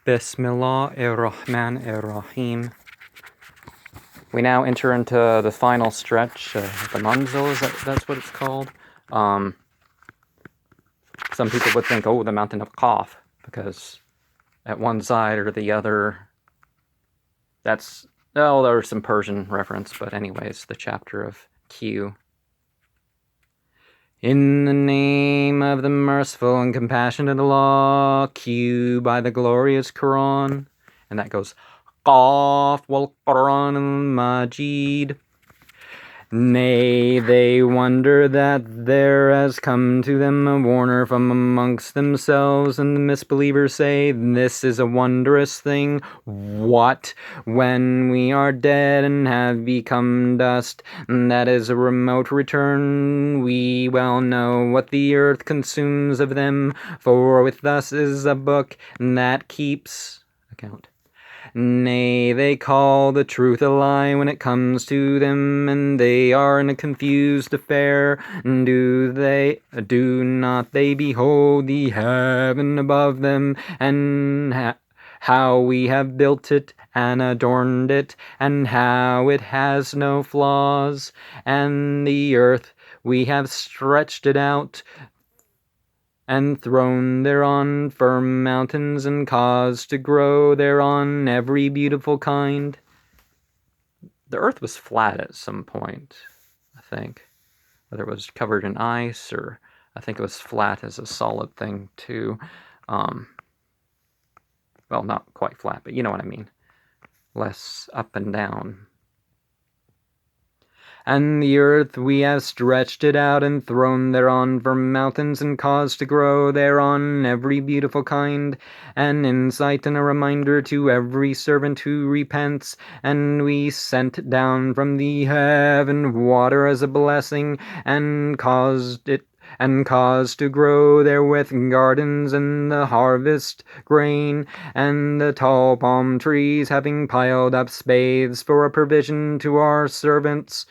Bismillahir-Rahmanir-Rahim. We now enter into the final stretch, the Manzil, that's what it's called. Some people would think, oh, the mountain of Qaf, because at one side or the other, there's some Persian reference, but anyways, the chapter of Q. In the name of the merciful and compassionate Allah, Q by the glorious Quran. And that goes, Qaf wal Qoran al-Majid. Nay, they wonder that there has come to them a warner from amongst themselves, and the misbelievers say, this is a wondrous thing. What? When we are dead and have become dust, that is a remote return. We well know what the earth consumes of them, for with us is a book that keeps account. Nay, they call the truth a lie when it comes to them, and they are in a confused affair. Do not they behold the heaven above them, and how we have built it and adorned it, and how it has no flaws, and the earth we have stretched it out, and thrown thereon firm mountains, and caused to grow thereon every beautiful kind. The earth was flat at some point, I think. Whether it was covered in ice, or I think it was flat as a solid thing too. Well, not quite flat, but you know what I mean. Less up and down. And the earth we have stretched it out, and thrown thereon firm mountains, and caused to grow thereon every beautiful kind, an insight and a reminder to every servant who repents. And we sent down from the heaven water as a blessing, and caused to grow therewith gardens, and the harvest grain, and the tall palm trees, having piled up spathes for a provision to our servants.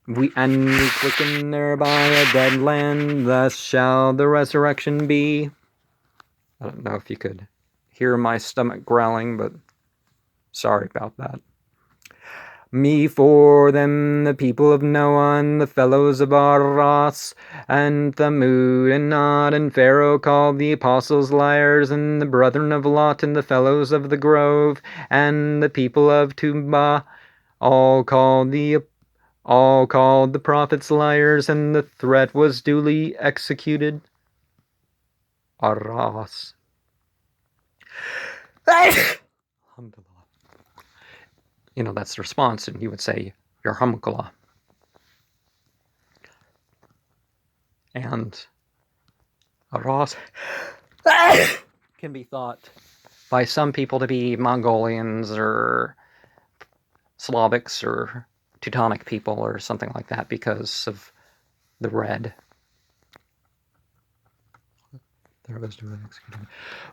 We quicken thereby a dead land, thus shall the resurrection be. I don't know if you could hear my stomach growling, but sorry about that. Before them the people of Noah, and the fellows of Arras, and Thamud, and Nod, and Pharaoh called the apostles liars, and the brethren of Lot, and the fellows of the grove, and the people of Tubal, all called the prophets liars, and the threat was duly executed. Arras. Alhamdulillah. You know, that's the response, and you would say, Yarhamukallah. And Arras can be thought by some people to be Mongolians, or Slavics, or Teutonic people, or something like that, because of the red.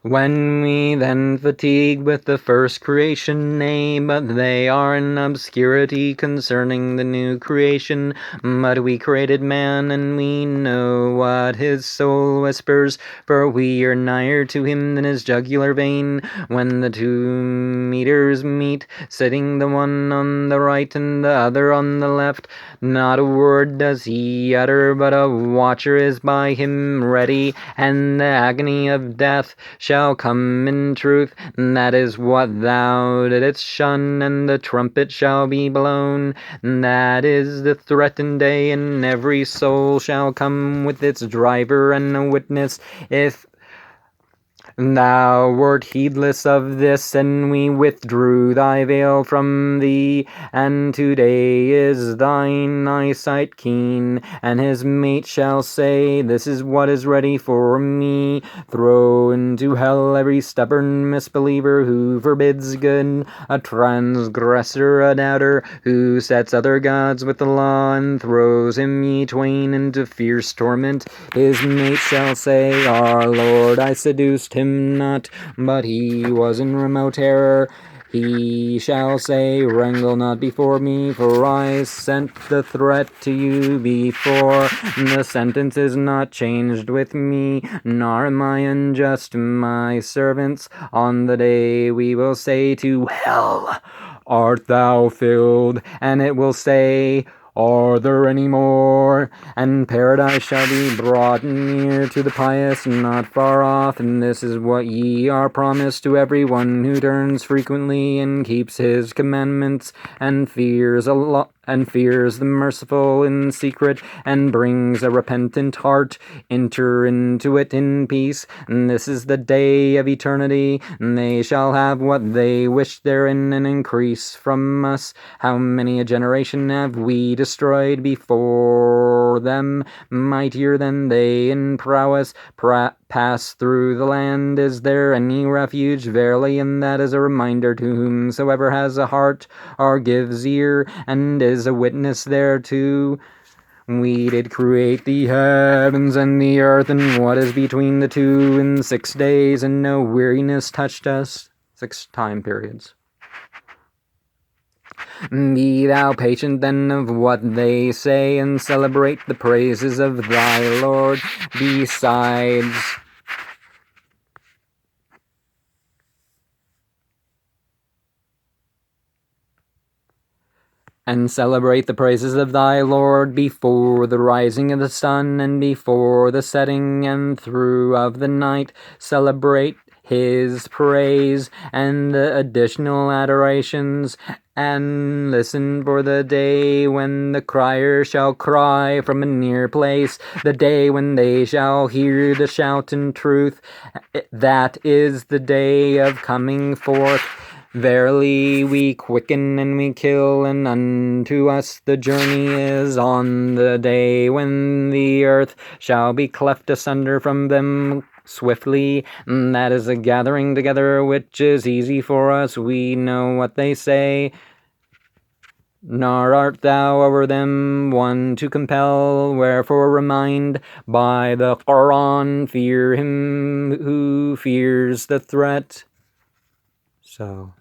When we then fatigue with the first creation, nay, but they are in obscurity concerning the new creation. But we created man, and we know what his soul whispers, for we are nigher to him than his jugular vein. When the 2 meters meet, sitting the one on the right and the other on the left, not a word does he utter, but a watcher is by him ready, and the agony of death shall come in truth. That is what thou didst shun, and the trumpet shall be blown. That is the threatened day, and every soul shall come with its driver and a witness. If thou wert heedless of this, and we withdrew thy veil from thee, and today is thine eyesight keen, and his mate shall say, this is what is ready for me. Throw into hell every stubborn misbeliever who forbids good, a transgressor, a doubter, who sets other gods with the law, and throws him ye twain into fierce torment. His mate shall say, our Lord, I seduced him not, but he was in remote error. He shall say, wrangle not before me, for I sent the threat to you before. The sentence is not changed with me, nor am I unjust to my servants. On the day we will say to hell, art thou filled? And it will say, are there any more? And paradise shall be brought near to the pious, not far off. And this is what ye are promised to every one who turns frequently and keeps his commandments, and fears the merciful in secret, and brings a repentant heart. Enter into it in peace. And this is the day of eternity. And they shall have what they wish therein, and increase from us. How many a generation have we destroyed before them, mightier than they in prowess, pass through the land? Is there any refuge? Verily, and that is a reminder to whomsoever has a heart, or gives ear, and is a witness thereto. We did create the heavens and the earth, and what is between the two, in 6 days, and no weariness touched us. 6 time periods. Be thou patient then of what they say, and celebrate the praises of thy Lord. Besides, and celebrate the praises of thy Lord before the rising of the sun, and before the setting, and through of the night. Celebrate his praise and the additional adorations, and listen for the day when the crier shall cry from a near place, the day when they shall hear the shout in truth. That is the day of coming forth. Verily, we quicken and we kill, and unto us the journey is. On the day when the earth shall be cleft asunder from them swiftly, that is a gathering together which is easy for us. We know what they say, nor art thou over them one to compel. Wherefore remind by the Qoran, fear him who fears the threat. So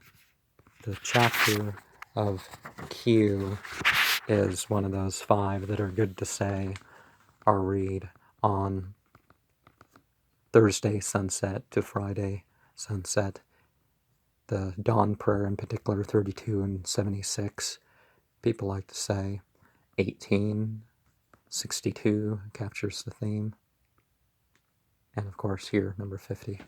the chapter of Q is one of those 5 that are good to say or read on Thursday sunset to Friday sunset. The dawn prayer in particular, 32 and 76. People like to say 1862 captures the theme. And of course here, number 50.